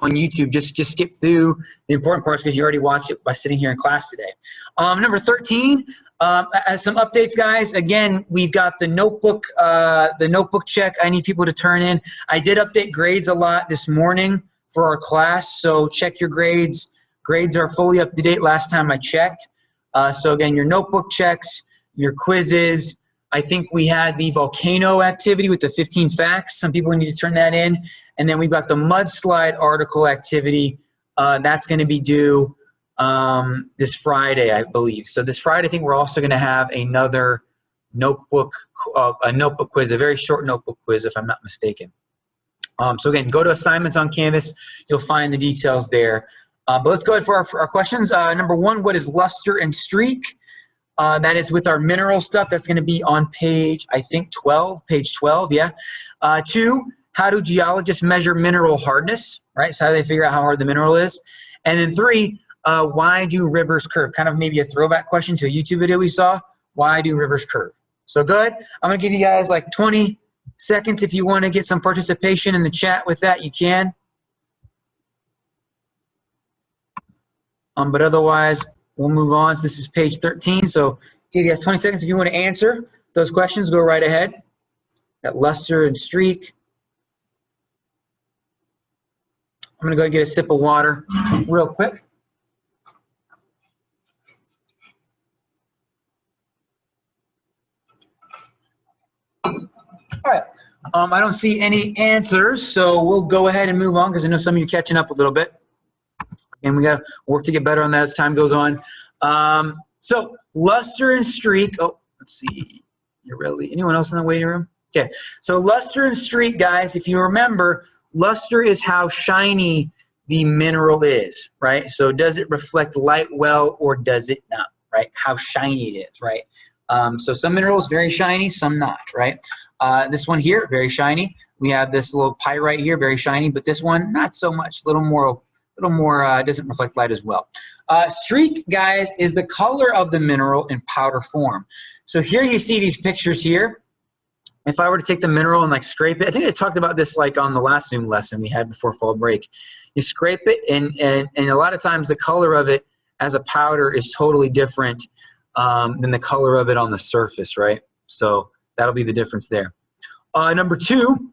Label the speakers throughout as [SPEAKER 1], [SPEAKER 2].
[SPEAKER 1] on YouTube. Just skip through the important parts because you already watched it by sitting here in class today. Number 13, as some updates, guys. Again, we've got the notebook check I need people to turn in. I did update grades a lot this morning for our class, so check your grades. Grades are fully up to date last time I checked. So again, your notebook checks, your quizzes. I think we had the volcano activity with the 15 facts. Some people need to turn that in. And then we've got the mudslide article activity. That's going to be due this Friday, I believe. So this Friday, I think we're also going to have another notebook quiz, a very short notebook quiz, if I'm not mistaken. So again, go to assignments on Canvas. You'll find the details there. But let's go ahead for our questions. Number 1, what is luster and streak? That is with our mineral stuff. That's going to be on page, I think, 12, page 12, yeah. 2, how do geologists measure mineral hardness, right? So how do they figure out how hard the mineral is? And then 3, why do rivers curve? Kind of maybe a throwback question to a YouTube video we saw. Why do rivers curve? So good. I'm going to give you guys like 20 seconds. If you want to get some participation in the chat with that, you can. But otherwise, we'll move on. So this is page 13. So give you guys 20 seconds. If you want to answer those questions, go right ahead. Got luster and streak. I'm going to go and get a sip of water real quick. All right. I don't see any answers, so we'll go ahead and move on because I know some of you are catching up a little bit. And we got to work to get better on that as time goes on. So luster and streak. Oh, let's see. Anyone else in the waiting room? Okay. So luster and streak, guys, if you remember, luster is how shiny the mineral is, right? So does it reflect light well or does it not, right? How shiny it is, right? So some minerals very shiny, some not, right? This one here, very shiny. We have this little pyrite here, very shiny, but this one, not so much, a little more doesn't reflect light as well. Streak, guys, is the color of the mineral in powder form. So here you see these pictures here. If I were to take the mineral and like scrape it, I think I talked about this like on the last Zoom lesson we had before fall break. You scrape it and a lot of times the color of it as a powder is totally different than the color of it on the surface, right? So that'll be the difference there. Number 2,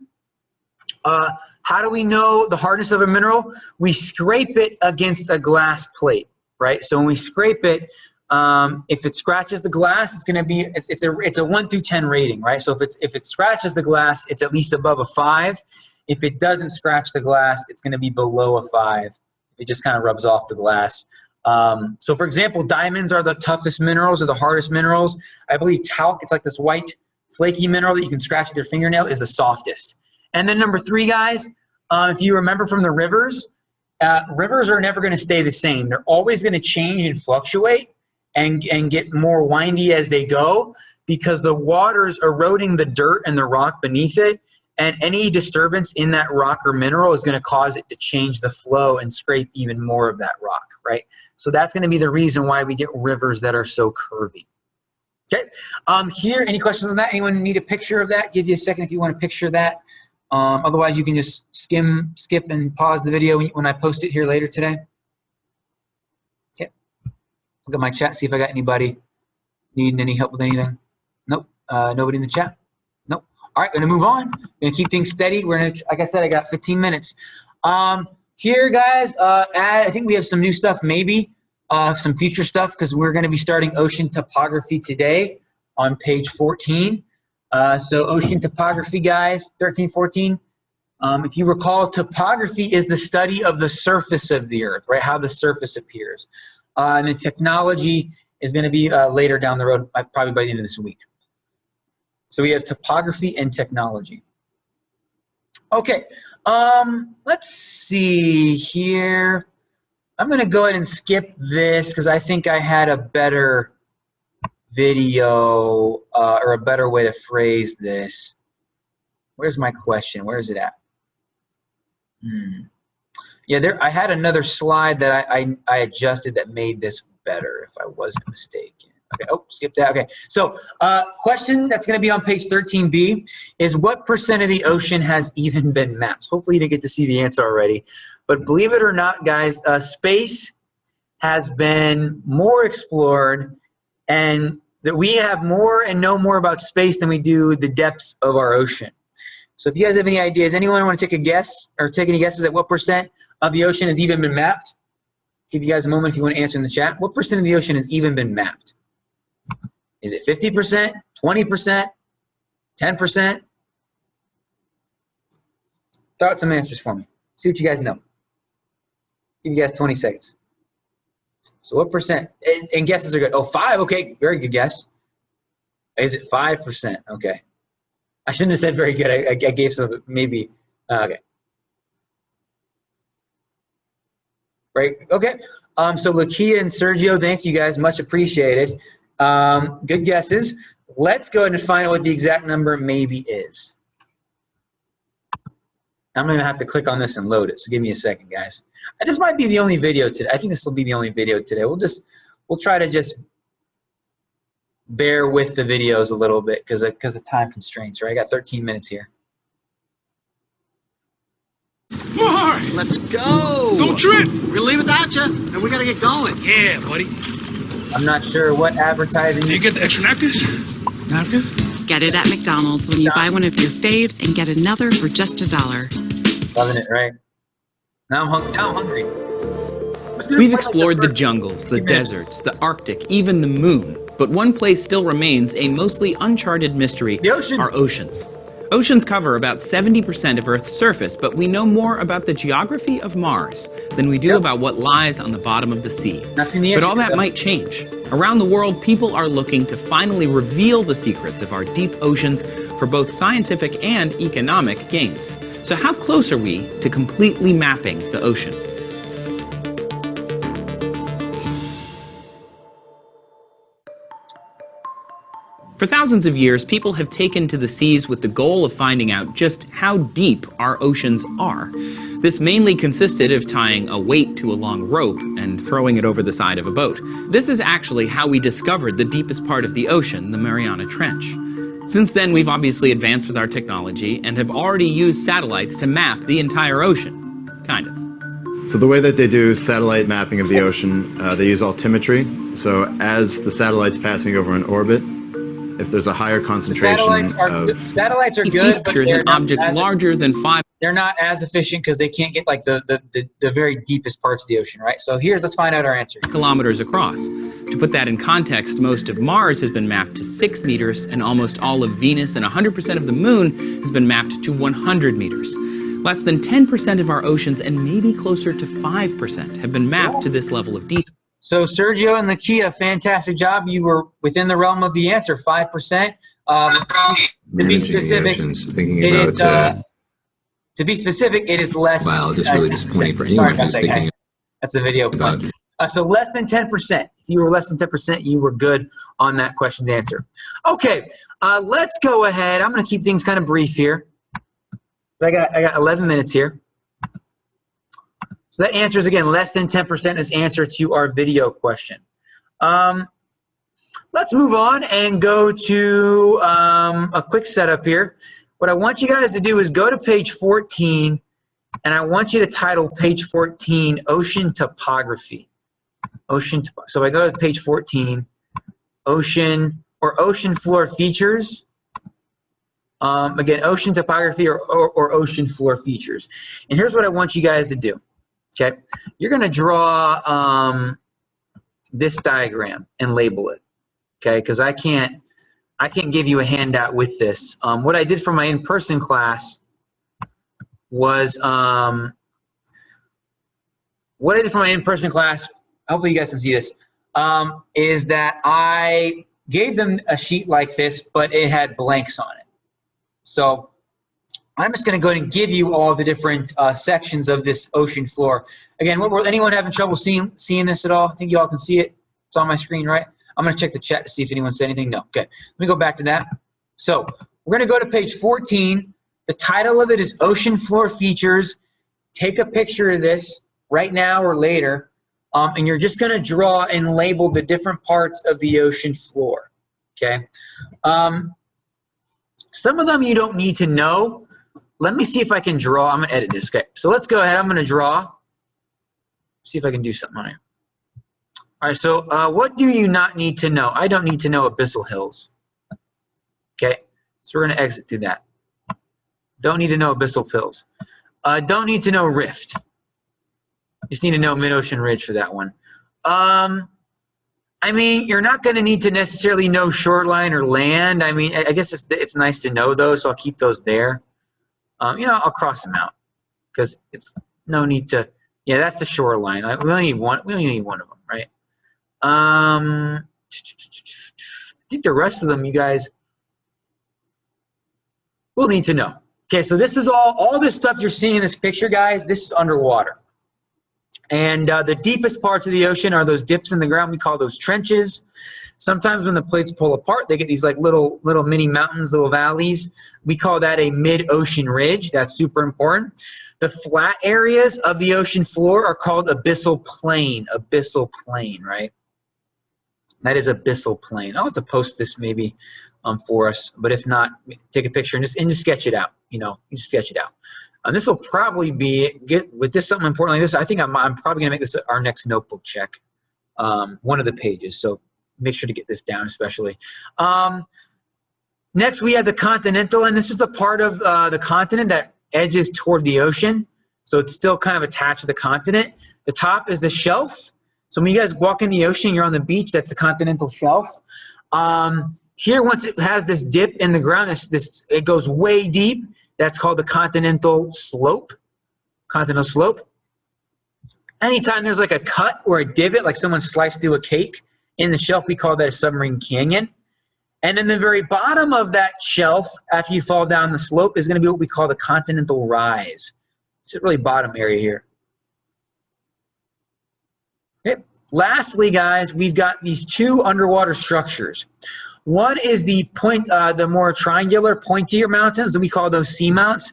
[SPEAKER 1] how do we know the hardness of a mineral? We scrape it against a glass plate, right? So when we scrape it, if it scratches the glass, it's going to be it's a 1 through 10 rating, right? So if it scratches the glass, it's at least above a 5. If it doesn't scratch the glass, it's going to be below a 5. It just kind of rubs off the glass. So for example, diamonds are the toughest minerals or the hardest minerals. I believe talc, it's like this white flaky mineral that you can scratch with your fingernail, is the softest. And then number 3, guys, if you remember from the rivers, rivers are never going to stay the same. They're always going to change and fluctuate and get more windy as they go because the water's eroding the dirt and the rock beneath it, and any disturbance in that rock or mineral is going to cause it to change the flow and scrape even more of that rock, right? So that's going to be the reason why we get rivers that are so curvy. Okay, here, any questions on that? Anyone need a picture of that? Give you a second if you want to picture that. Otherwise, you can just skip and pause the video when I post it here later today. Okay. Look at my chat, see if I got anybody needing any help with anything. Nope. Nobody in the chat? Nope. All right, gonna move on. Gonna keep things steady. We're gonna, like I said, I got 15 minutes. Here, guys, I think we have some new stuff, maybe some future stuff, because we're gonna be starting ocean topography today on page 14. So ocean topography, guys, 13, 14. If you recall, topography is the study of the surface of the earth, right? How the surface appears. And the technology is going to be later down the road, probably by the end of this week. So we have topography and technology. Okay, let's see here. I'm going to go ahead and skip this because I think I had a better video or a better way to phrase this. Where's my question? Where is it at? Yeah, I had another slide that I adjusted that made this better, if I wasn't mistaken. Okay, oh, skip that. Okay, so question that's going to be on page 13B is what % of the ocean has even been mapped? Hopefully you didn't get to see the answer already. But believe it or not, guys, space has been more explored, and that we have more and know more about space than we do the depths of our ocean. So if you guys have any ideas, anyone want to take a guess or take any guesses at what percent of the ocean has even been mapped? Give you guys a moment if you want to answer in the chat. What percent of the ocean has even been mapped? Is it 50%, 20%, 10%? Throw out some answers for me. See what you guys know. Give you guys 20 seconds. So what percent? And guesses are good. Oh, 5. Okay, very good guess. Is it 5%? Okay. I shouldn't have said very good. I gave some maybe. Okay. Right. Okay. So Lakia and Sergio, thank you guys. Much appreciated. Good guesses. Let's go ahead and find out what the exact number maybe is. I'm going to have to click on this and load it. So give me a second, guys. This might be the only video today. I think this will be the only video today. We'll try to just bear with the videos a little bit because of time constraints, right? I got 13 minutes here.
[SPEAKER 2] More!
[SPEAKER 3] Let's go!
[SPEAKER 2] Don't trip!
[SPEAKER 3] We're gonna leave without you, and we gotta get going.
[SPEAKER 2] Yeah, buddy.
[SPEAKER 1] I'm not sure what advertising.
[SPEAKER 2] Do you get the extra napkins? Napkins?
[SPEAKER 4] Get it at McDonald's when you buy one of your faves and get another for just $1.
[SPEAKER 1] Loving it, right? Now I'm hungry.
[SPEAKER 5] We've explored the jungles, the deserts, the Arctic, even the moon. But one place still remains a mostly uncharted mystery:
[SPEAKER 1] the ocean.
[SPEAKER 5] Our oceans. Oceans cover about 70% of Earth's surface, but we know more about the geography of Mars than we do about what lies on the bottom of the sea. But all that might change. Around the world, people are looking to finally reveal the secrets of our deep oceans for both scientific and economic gains. So how close are we to completely mapping the ocean? For thousands of years, people have taken to the seas with the goal of finding out just how deep our oceans are. This mainly consisted of tying a weight to a long rope and throwing it over the side of a boat. This is actually how we discovered the deepest part of the ocean, the Mariana Trench. Since then, we've obviously advanced with our technology and have already used satellites to map the entire ocean. Kind of.
[SPEAKER 6] So the way that they do satellite mapping of the ocean, they use altimetry. So as the satellite's passing over an orbit, if there's a higher concentration
[SPEAKER 1] satellites are good, but they're not
[SPEAKER 5] objects larger than 5.
[SPEAKER 1] They're not as efficient because they can't get like the very deepest parts of the ocean, right? So let's find out our answers.
[SPEAKER 5] Kilometers across. To put that in context, most of Mars has been mapped to 6 meters, and almost all of Venus and 100% of the Moon has been mapped to 100 meters. Less than 10% of our oceans, and maybe closer to 5%, have been mapped to this level of detail.
[SPEAKER 1] So Sergio and Lakia, fantastic job. You were within the realm of the answer, 5%. To be specific, it is less.
[SPEAKER 7] Wow, just really disappointing for anyone who's thinking.
[SPEAKER 1] That's the video. So less than 10%. If you were less than 10%, you were good on that question's answer. Okay, let's go ahead. I'm going to keep things kind of brief here. So I got 11 minutes here. So that answer is, again, less than 10% is answer to our video question. Let's move on and go to a quick setup here. What I want you guys to do is go to page 14, and I want you to title page 14 Ocean Topography. So if I go to page 14, Ocean or Ocean Floor Features. Again, Ocean Topography or Ocean Floor Features. And here's what I want you guys to do. Okay, you're going to draw this diagram and label it. Okay, because I can't give you a handout with this. What I did for my in-person class was hopefully you guys can see this. Is that I gave them a sheet like this, but it had blanks on it. So I'm just going to go ahead and give you all the different sections of this ocean floor. Again, anyone having trouble seeing this at all? I think you all can see it. It's on my screen, right? I'm going to check the chat to see if anyone said anything. No. Okay. Let me go back to that. So we're going to go to page 14. The title of it is Ocean Floor Features. Take a picture of this right now or later, and you're just going to draw and label the different parts of the ocean floor. Okay. Some of them you don't need to know. Let me see if I can draw. I'm going to edit this. Okay, so let's go ahead. I'm going to draw See if I can do something on it. All right, so what do you not need to know? I don't need to know abyssal hills. Okay, so we're going to exit through that. Don't need to know abyssal hills. Don't need to know rift. Just need to know mid-ocean ridge for that one. I mean, you're not going to need to necessarily know shoreline or land. I mean, I guess it's nice to know those, so I'll keep those there. You know, I'll cross them out because it's no need to. Yeah, that's the shoreline. We only need one. We only need one of them, right? I think the rest of them, you guys will need to know. Okay, so this is all this stuff you're seeing in this picture, guys. This is underwater. And the deepest parts of the ocean are those dips in the ground. We call those trenches. Sometimes when the plates pull apart, they get these like little mini mountains, little valleys. We call that a mid-ocean ridge. That's super important. The flat areas of the ocean floor are called abyssal plain. Abyssal plain, right? That is abyssal plain. I'll have to post this maybe for us, but if not, take a picture and just sketch it out. You know, you just sketch it out. And this will probably be with this something important like this. I think I'm probably gonna make this our next notebook check, one of the pages. So make sure to get this down, especially. Next, we have the continental, and this is the part of the continent that edges toward the ocean. So it's still kind of attached to the continent. The top is the shelf. So when you guys walk in the ocean, you're on the beach. That's the continental shelf. Here, once it has this dip in the ground, it goes way deep. That's called the continental slope. Continental slope. Anytime there's like a cut or a divot, like someone sliced through a cake in the shelf, we call that a submarine canyon. And then the very bottom of that shelf, after you fall down the slope, is going to be what we call the continental rise. It's the really bottom area here. Okay. Lastly, guys, we've got these two underwater structures. One is the more triangular, pointier mountains, and we call those seamounts.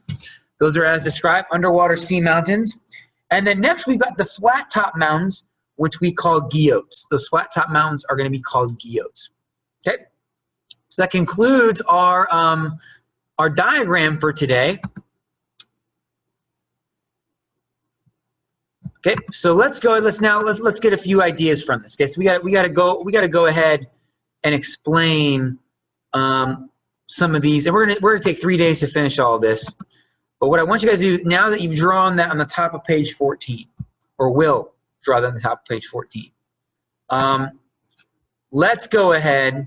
[SPEAKER 1] Those are as described, underwater sea mountains. And then next we've got the flat top mountains, which we call guyots. Those flat top mountains are going to be called guyots. Okay, so that concludes our diagram for today. Okay, so let's go. Let's get a few ideas from this. Okay, so we got to go ahead and explain some of these, and we're gonna take 3 days to finish all of this. But what I want you guys to do now that you've drawn that on the top of page 14, or will draw that on the top of page 14, let's go ahead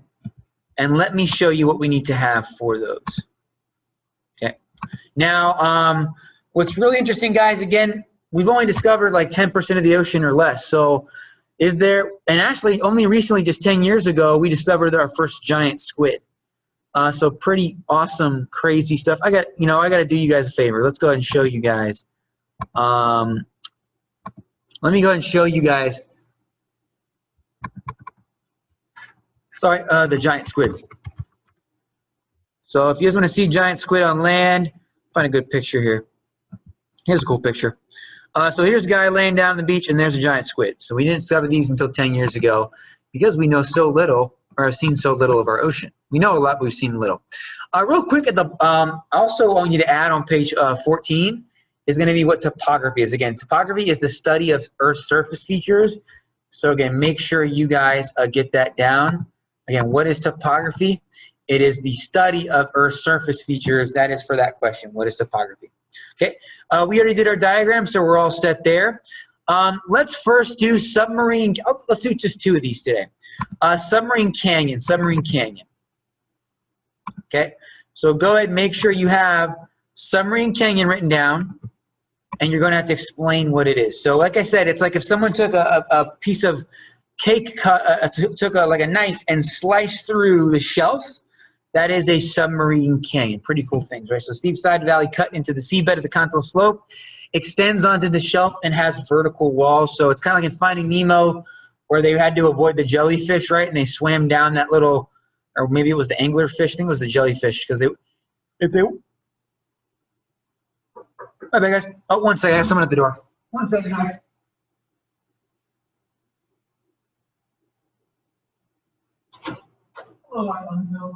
[SPEAKER 1] and let me show you what we need to have for those. Okay. Now, what's really interesting, guys, again, we've only discovered like 10% of the ocean or less. So and actually only recently, just 10 years ago, we discovered our first giant squid. So pretty awesome, crazy stuff. I got to do you guys a favor. Let's go ahead and show you guys. Let me go ahead and show you guys. Sorry, the giant squid. So if you guys want to see giant squid on land, find a good picture here. Here's a cool picture. So here's a guy laying down on the beach, and there's a giant squid. So we didn't discover these until 10 years ago because we know so little, or have seen so little of our ocean. We know a lot, but we've seen little. Real quick, I also want you to add on page 14 is going to be what topography is. Again, topography is the study of Earth's surface features. So again, make sure you guys get that down. Again, what is topography? It is the study of Earth's surface features. That is for that question. What is topography? Okay, we already did our diagram, so we're all set there. Let's first do submarine. Let's do just two of these today. Submarine canyon. Okay, so go ahead and make sure you have submarine canyon written down, and you're going to have to explain what it is. So like I said, it's like if someone took a piece of cake, took like a knife and sliced through the shelf. That is a submarine canyon. Pretty cool things, right? So steep side valley cut into the seabed of the continental slope, extends onto the shelf and has vertical walls. So it's kind of like in Finding Nemo where they had to avoid the jellyfish, right? And they swam down that little, or maybe it was the anglerfish. I think it was the jellyfish because my bad, guys. Oh, one second. I have someone at the door. 1 second, guys. Oh, I don't know.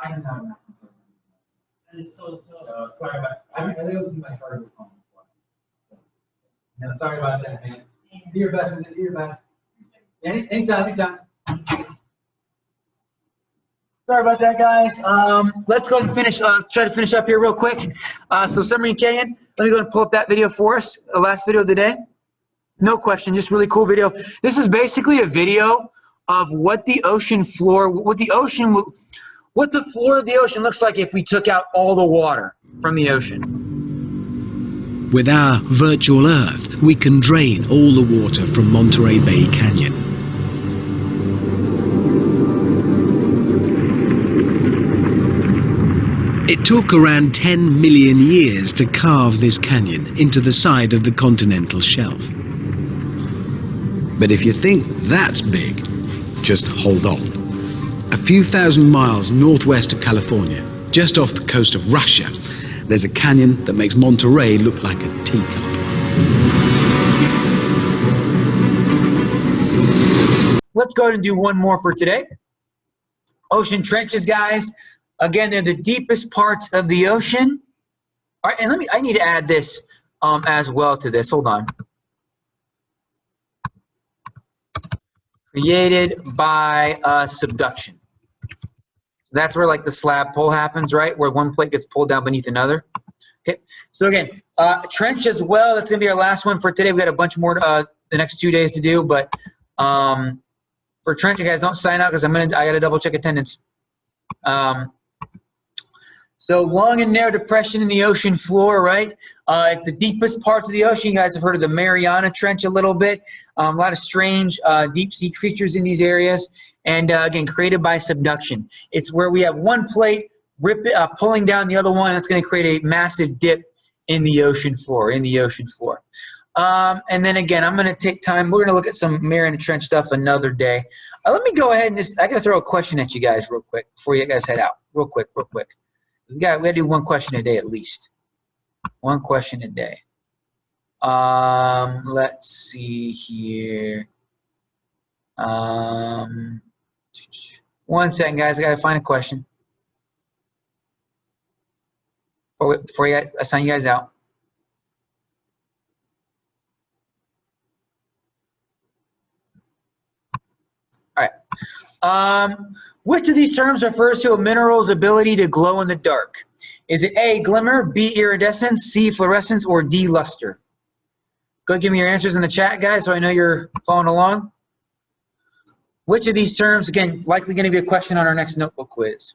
[SPEAKER 1] I don't know. Sorry about that. I think it was my charger phone. No, sorry about that, man. Do your best with it. Do your best. Anytime. Sorry about that, guys. Let's go ahead and finish. Try to finish up here real quick. So Submarine Canyon, let me go and pull up that video for us. The last video of the day. No question, just really cool video. This is basically a video of what the ocean floor, what the floor of the ocean looks like if we took out all the water from the ocean.
[SPEAKER 8] With our virtual Earth, we can drain all the water from Monterey Bay Canyon. It took around 10 million years to carve this canyon into the side of the continental shelf. But if you think that's big, just hold on. A few thousand miles northwest of California, just off the coast of Russia, there's a canyon that makes Monterey look like a teacup.
[SPEAKER 1] Let's go ahead and do one more for today. Ocean trenches, guys. Again, they're the deepest parts of the ocean. All right, and I need to add this as well to this. Hold on. Created by subduction. That's where like the slab pull happens, right? Where one plate gets pulled down beneath another. Okay. So again, trench as well. That's gonna be our last one for today. We got a bunch more the next 2 days to do, but for trench, you guys don't sign out because I gotta double check attendance. So long and narrow depression in the ocean floor, right? At the deepest parts of the ocean, you guys have heard of the Mariana Trench a little bit. A lot of strange deep sea creatures in these areas. And again, created by subduction. It's where we have one plate pulling down the other one. That's going to create a massive dip in the ocean floor, And then again, I'm going to take time. We're going to look at some Mariana Trench stuff another day. Let me go ahead and I got to throw a question at you guys real quick before you guys head out. Real quick. We got to do one question a day at least. One question a day. Let's see here. 1 second, guys. I got to find a question before I sign you guys out. All right. Which of these terms refers to a mineral's ability to glow in the dark? Is it A, glimmer, B, iridescence, C, fluorescence, or D, luster? Go ahead, give me your answers in the chat, guys, so I know you're following along. Which of these terms, again, likely going to be a question on our next notebook quiz.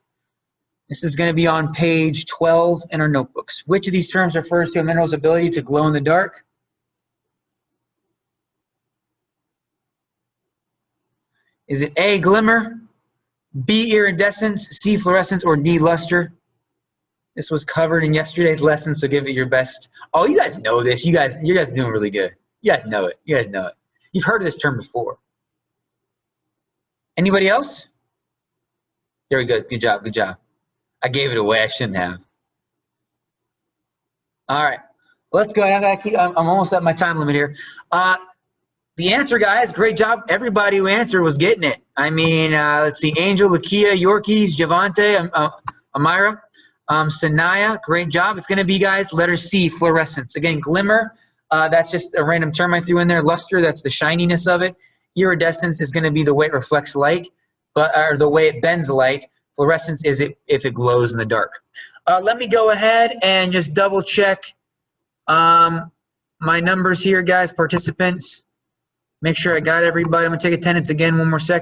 [SPEAKER 1] This is going to be on page 12 in our notebooks. Which of these terms refers to a mineral's ability to glow in the dark? Is it A, glimmer, B, iridescence, C, fluorescence, or D, luster? This was covered in yesterday's lesson, so give it your best. Oh, you guys know this. You guys doing really good. You guys know it. You've heard of this term before. Anybody else? Very good. Good job. I gave it away. I shouldn't have. All right. Let's go. I'm almost at my time limit here. The answer, guys, great job. Everybody who answered was getting it. I mean, let's see, Angel, Lakia, Yorkies, Javante, Amira, Sanaya, great job. It's going to be, guys, letter C, fluorescence. Again, glimmer, that's just a random term I threw in there. Luster, that's the shininess of it. Iridescence is going to be the way it reflects light, or the way it bends light. Fluorescence is if it glows in the dark. Let me go ahead and just double check my numbers here, guys, participants. Make sure I got everybody. I'm going to take attendance again one more second.